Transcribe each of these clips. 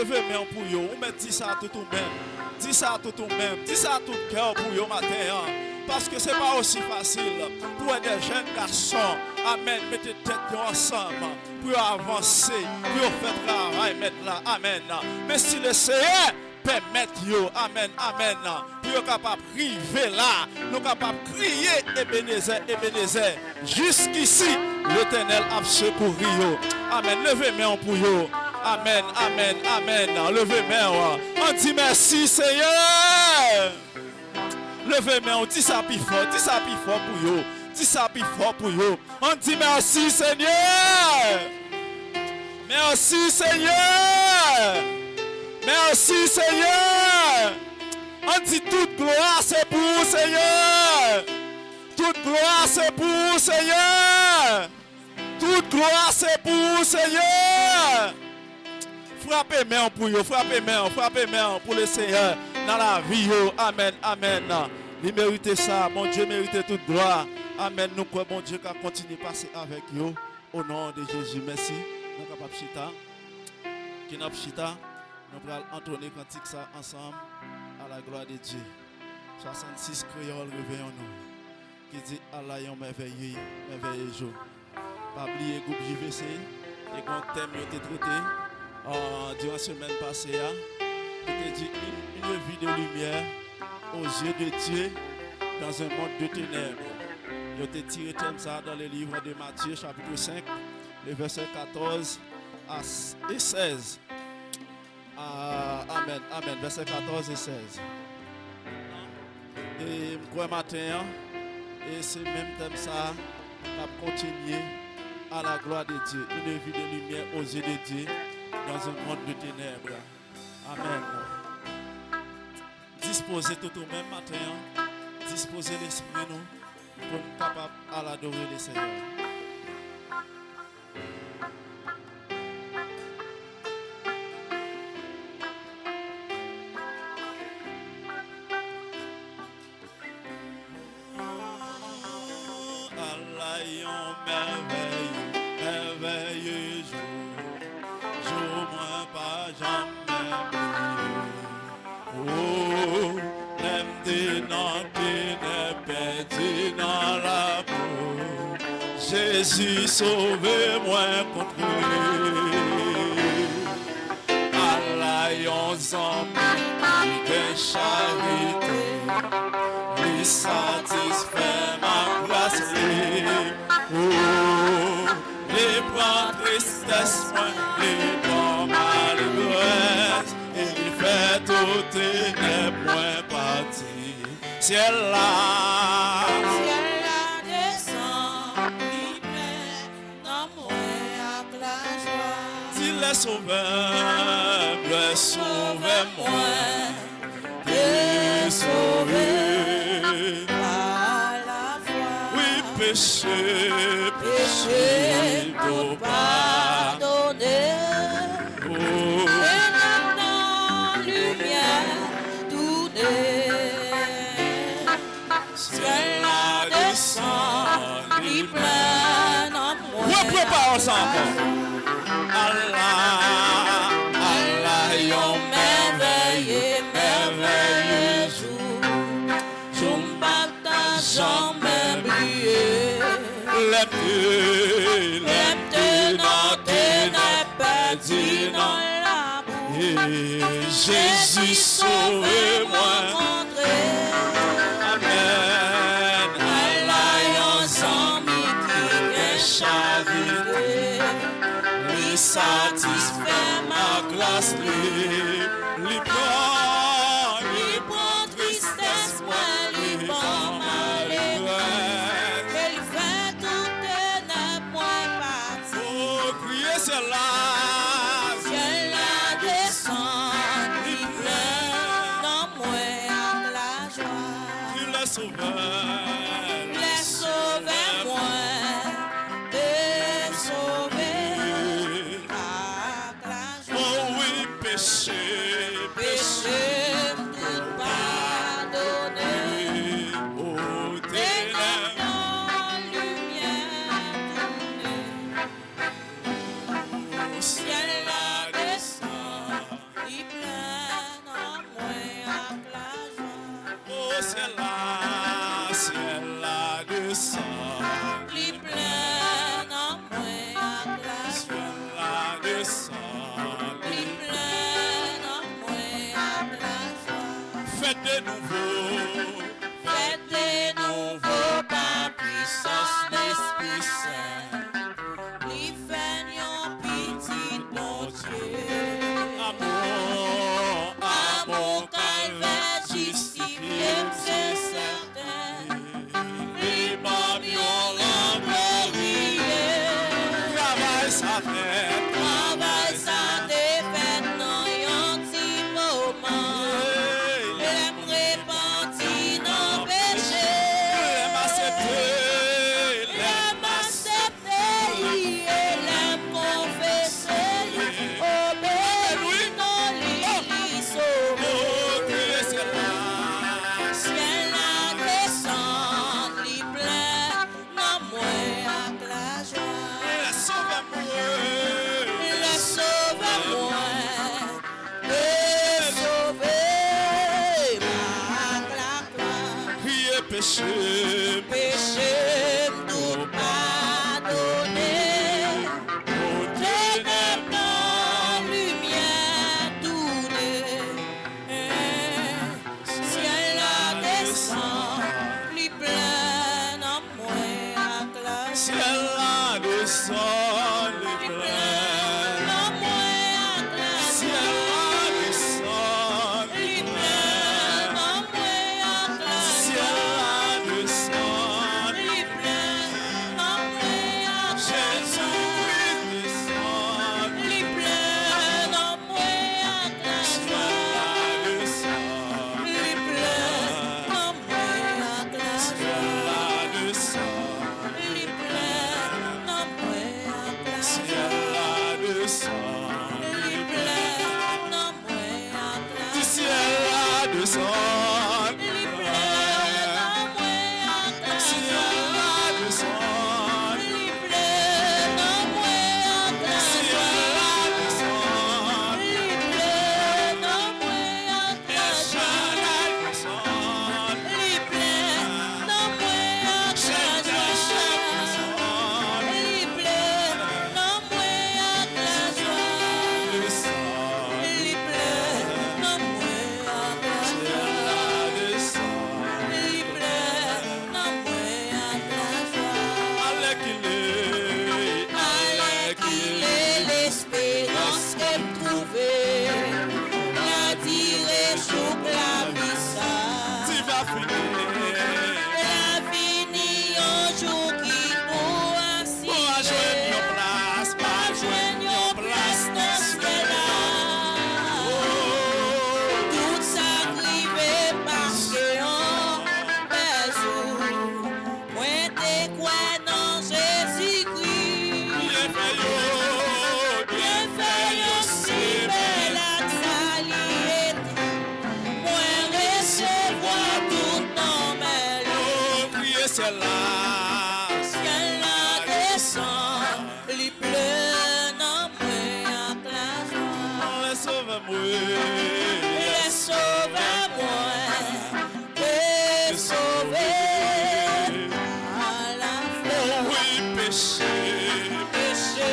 Levez main pour yo, ou mettez dis ça tout même. Dis ça tout même, dis ça tout cœur pour yo matin. Parce que c'est pas aussi facile pour des jeunes garçons, amen, mettez tête ensemble pour avancer, pour faire travail, mettre là, amen. Mais si le Seigneur permet yo, amen, amen, pour être capable de priver là, nous capables de crier Ebenezer, Ebenezer, jusqu'ici, l'Éternel a secouru yo. Amen, levez main pour yo. Amen, amen, amen. Levez main. On dit merci Seigneur. Levez main, on dit ça plus fort, dis ça plus fort pour yo. Dis ça plus fort pour yo. On dit merci Seigneur. Merci Seigneur. Merci Seigneur. On dit toute gloire c'est pour vous Seigneur. Toute gloire c'est pour vous Seigneur. Toute gloire c'est pour vous Seigneur. Frappez main pour vous, frappez main pour le Seigneur dans la vie. Amen, amen. Il mérite ça, mon Dieu mérite toute gloire. Amen. Nous croyons, mon Dieu, qu'à continuer à passer avec vous. Au nom de Jésus, merci. Nous sommes capables de chita. Qui n'a pas chita, nous allons entonner cantique ça ensemble à la gloire de Dieu. 66 créoles réveillons-nous. Qui dit Allah yon merveilleux, merveilleux jour. Pas oublier groupe JVC. Et quand thème a été traité durant la semaine passée, il dit une vie de lumière aux yeux de Dieu dans un monde de ténèbres. Il a été tiré comme ça dans le livre de Matthieu, chapitre 5, le verset 14 et 16. Amen, amen, verset 14 et 16. Et je crois matin, et c'est même thème ça, qui a continué à la gloire de Dieu, une vie de lumière aux yeux de Dieu dans un monde de ténèbres. Amen. Disposez tout au même matin, disposez l'esprit nous pour être capable à l'adorer le Seigneur. Jésus, sauvez-moi contre lui. Allah, yon zambi, de charité, lui satisfait ma grâce. Oh, les bras tristesse, les bras malheureuses, il fait tout ténèbres, moins parti. Ciel là. Sauveur, sauvez-moi, et sauvé par la foi. Oui, péché, péché, nous pardonner. Oh. Et maintenant, lumière, tout est. Ciel la descend, il plein en moi. Oui, prépare ensemble. Allah, Allah, yon merveilleux, merveilleux jour. Jour m'bata jamais briller. Les dans ténèbres perdus dans la boue. Jésus, sauvez-moi. Amen. Allah, yon zami qui est charité. Satisfait ma grâce, lui prend tristesse, moi, lui prend malheur. Et lui fait tout ténèbres, moi, parti. Oh, criez cela. Ciel la descend, lui plein dans moi la joie. Tu l'es sauveur. Les sauveurs, moi. Péché, péché, tout pardonné. Oh, ténèbres, lumière, tournée. Au ciel la descend, péché, péché tout pardonné. Ténèbres, lumière tournée. Ciel la descend, plus plein en moi à glace. ciel la descend, les Plus pleins. plein en moi à glace. Ciel la descend, les Plus pleins. plein en moi à glace. Ciel la descend, Plus plein en moi à glace. Jésus-Christ descend, Plus plein en moi à glace. ciel la descend, Plus plein en moi à glace. ciel la descend, Plus plein en moi à glace. ciel la descend, Plus plein en moi à du glace. ciel la descend, Plus plein en moi à glace. ciel la descend, Plus plein en moi à glace. ciel la descend, Plus plein en moi à glace. éternel descend, Plus plein en moi à Jésus glace. descend, Plus plein en moi à glace. descend, Plus plein en moi à glace. ciel la descend, Plus plein en moi à glace. allez qu'il est, Allez qu'il est l'espérance éprouvée, la direction que la vie ça. tu vas finir, La fini un jour qui pourra s'y pour joindre faire. nos places, pas joindre nos Joignons place dans ce là. Tout ça privé parce que on besoin. Moi t'es quoi dans Jésus-Christ. bien fait yo, Bien fait aussi belle saliette. Moi recevoir tout ton bel. oh, priez celle-là, Ciel la descend, li pleut dans moi à glace. allez sauve-moi, Les sauve-moi, les sauver à la fleur. oui, péché, Péché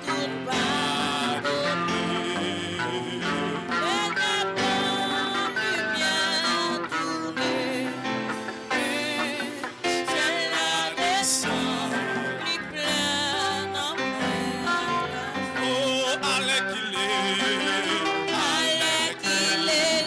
tout pardonné. Lumière tournée. Ciel la descend, li pleut dans moi à glace. oh, allez qu'il est, Allez qu'il est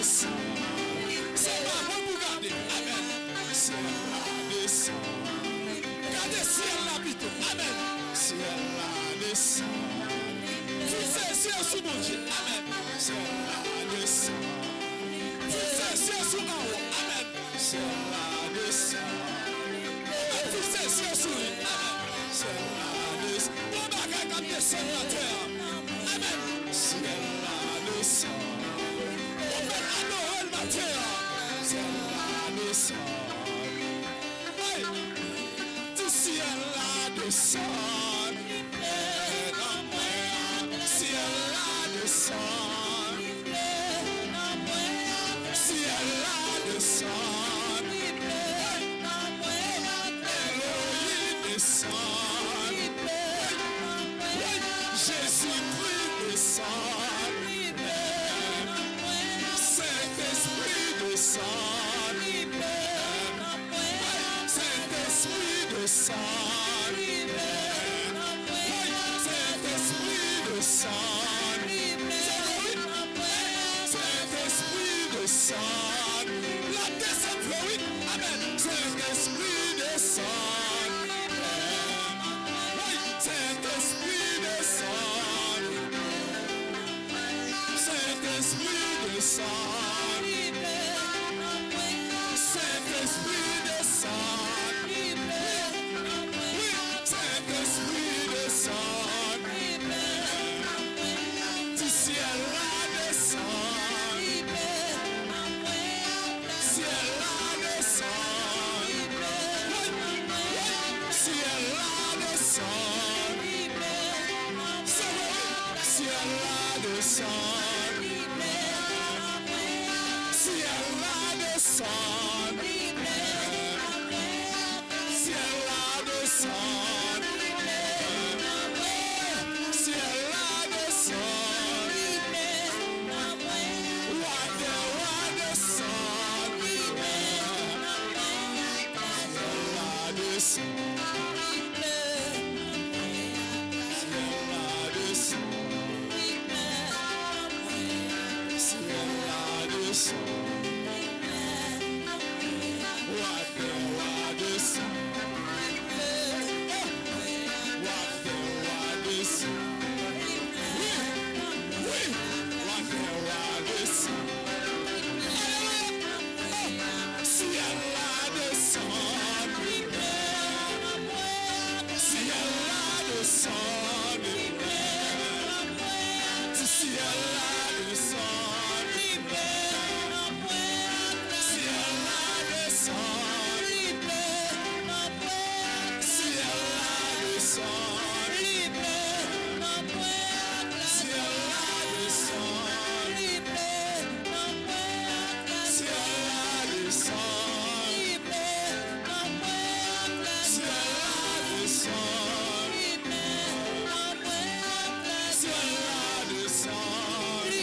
descend. C'est pas bon pour garder. Amen. Ciel la descend. Gardez ciel la plutôt. Amen. Ciel la descend. Fixez ciel sous mon Dieu. Amen. Ciel la descend. Fixez ciel sous en haut. Amen. Ciel la descend. Fixez ciel sous lui. Amen. Ciel la descend. Bon bagage comme descend la terre. Amen. Ciel la descend. On peut adorer le matin. Ciel la descend. Hey. Du ciel la descend. Ciel la descend. Ciel la descend. Elohim descend. Jésus-Christ descend. Saint-Esprit descend. Saint-Esprit descend. Saint-Esprit descend. Saint-Esprit descend. La descente Floride. Amen. Saint-Esprit descend. Saint-Esprit descend. Saint-Esprit descend. Saint-Esprit descend. Oui, Saint-Esprit descend. Du ciel la descend. Ciel la descend. Ciel la descend. Ciel la descend. Ciel la descend. Ciel la descend. Ciel la descend. Roi descend. Ciel la descend. Ciel la descend. Ciel la descend. Roi descend. Roi descend. Oui, roi descend. Ciel la descend. Ciel la descend. Du ciel la descend. Ciel la descend. Ciel la descend. Ciel la descend. Ciel la descend.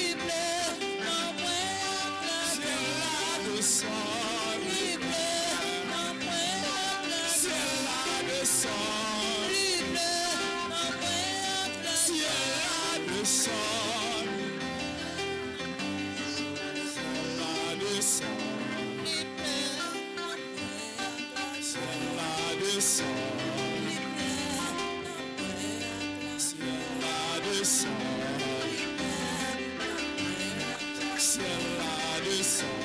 Ciel la descend. Ciel la descend. Ciel la descend. Ciel la descend. Ciel la descend. Ciel la descend. Ciel la descend. Ciel la descend. Ciel la descend.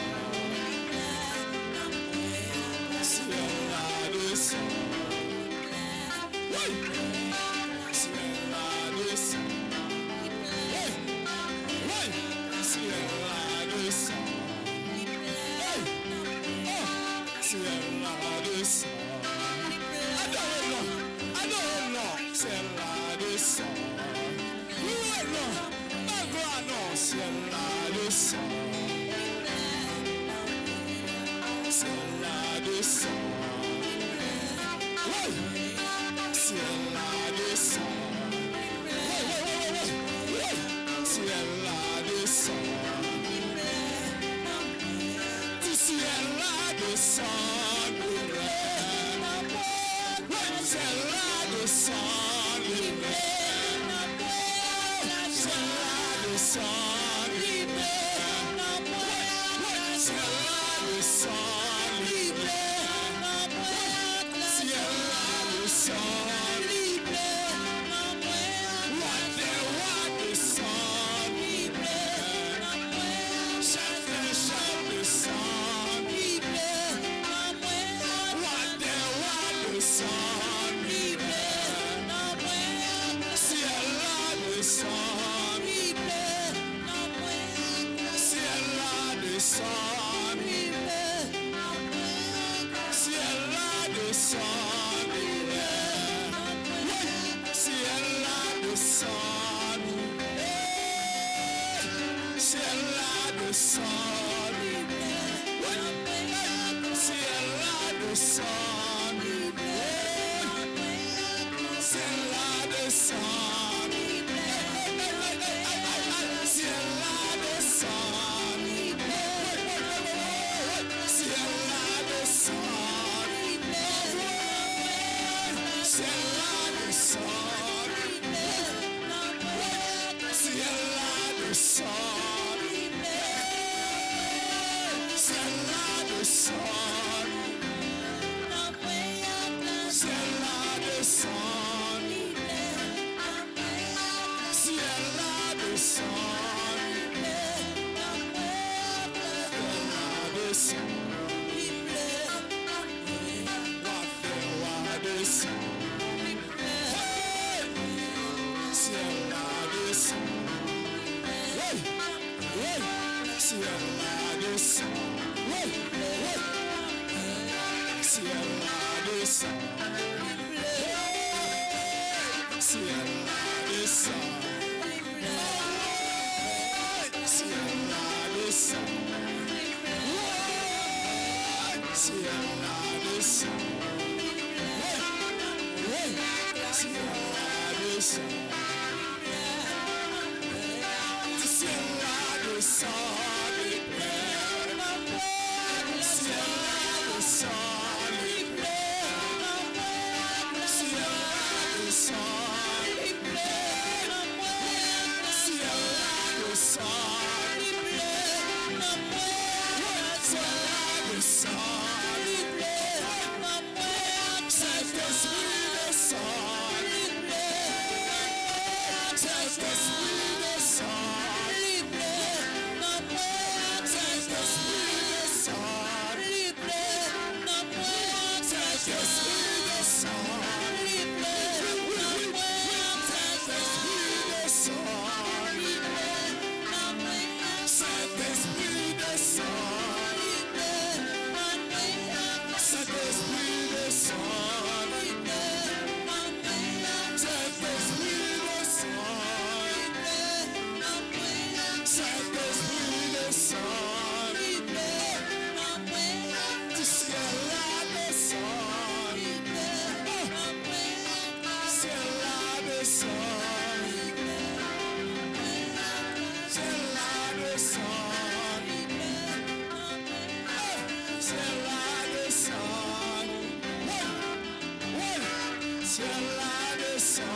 Ciel la descend. Oui. Ciel la descend. Oui. Oui. Ciel la descend. Oui. Oh. Ciel la descend. Adore-le. Adore-le. Ciel la descend. Louez-le. Ma gloire, non. Ciel la descend. Ciel la descend,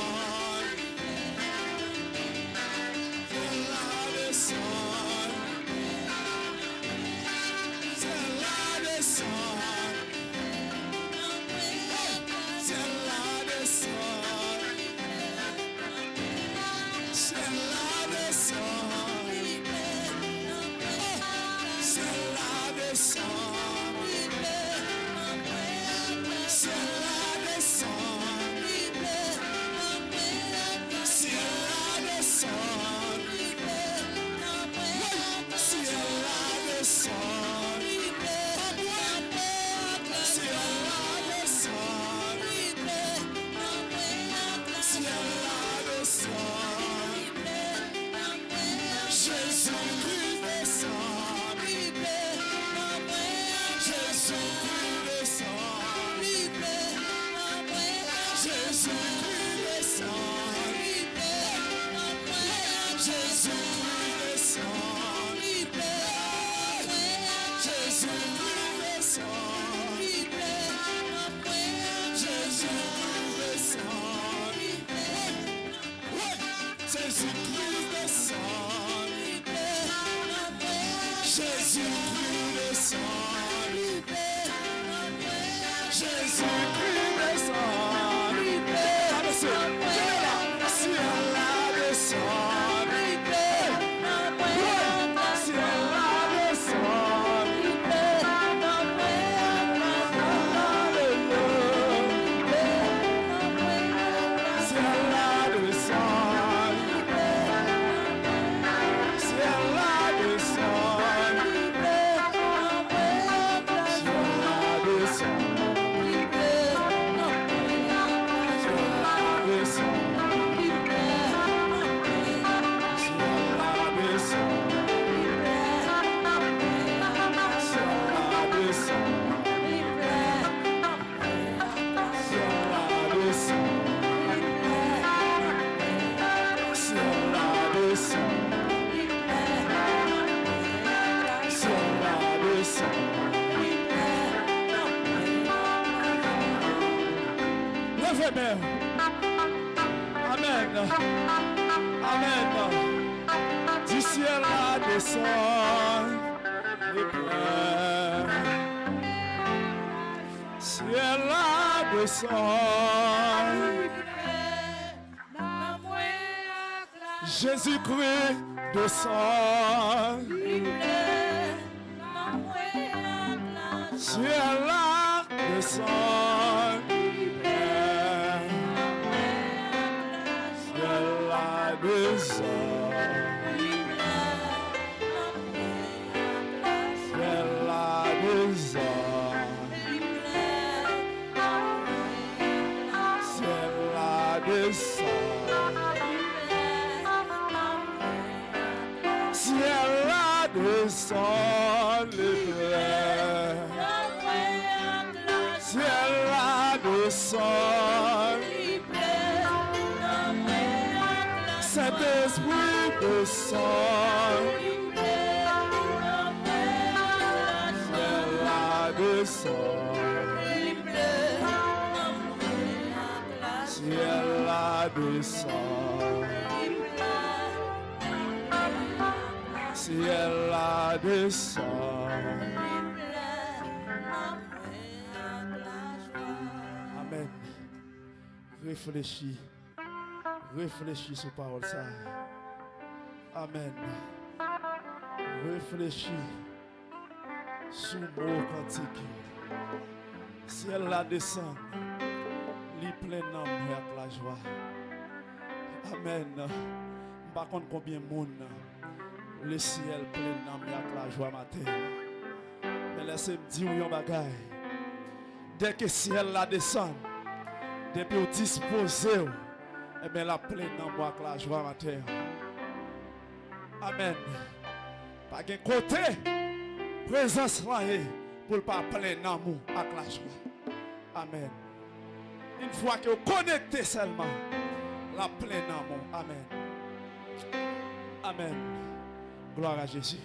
levez main. Amen. Amen. Du ciel la descend les pleurs. Ciel la descend. Jésus-Christ descend. Ciel la descend. Ciel la descend. Ciel la descend. Ciel la descend. Ciel la descend les plaies. Ciel la descend. Saint-Esprit descend. Ciel la descend. Ciel la descend. Ciel la descend. Amen. Réfléchis. Réfléchis sur parole ça. Amen. Réfléchis sur le mot cantique. Ciel la descend. Li plein d'amour avec la joie. Amen. Par contre, combien de monde le ciel plein d'amour avec la joie matin. Mais laissez-moi dire un bagage. Dès que le ciel la descend, depuis vous disposez, et bien la pleine d'amour avec la joie matin. Amen. Pas de côté, présence là pour ne pas plein d'amour avec la joie. Amen. Une fois que vous connectez seulement, la pleine d'amour. Amen. Amen. Gloire à Jésus.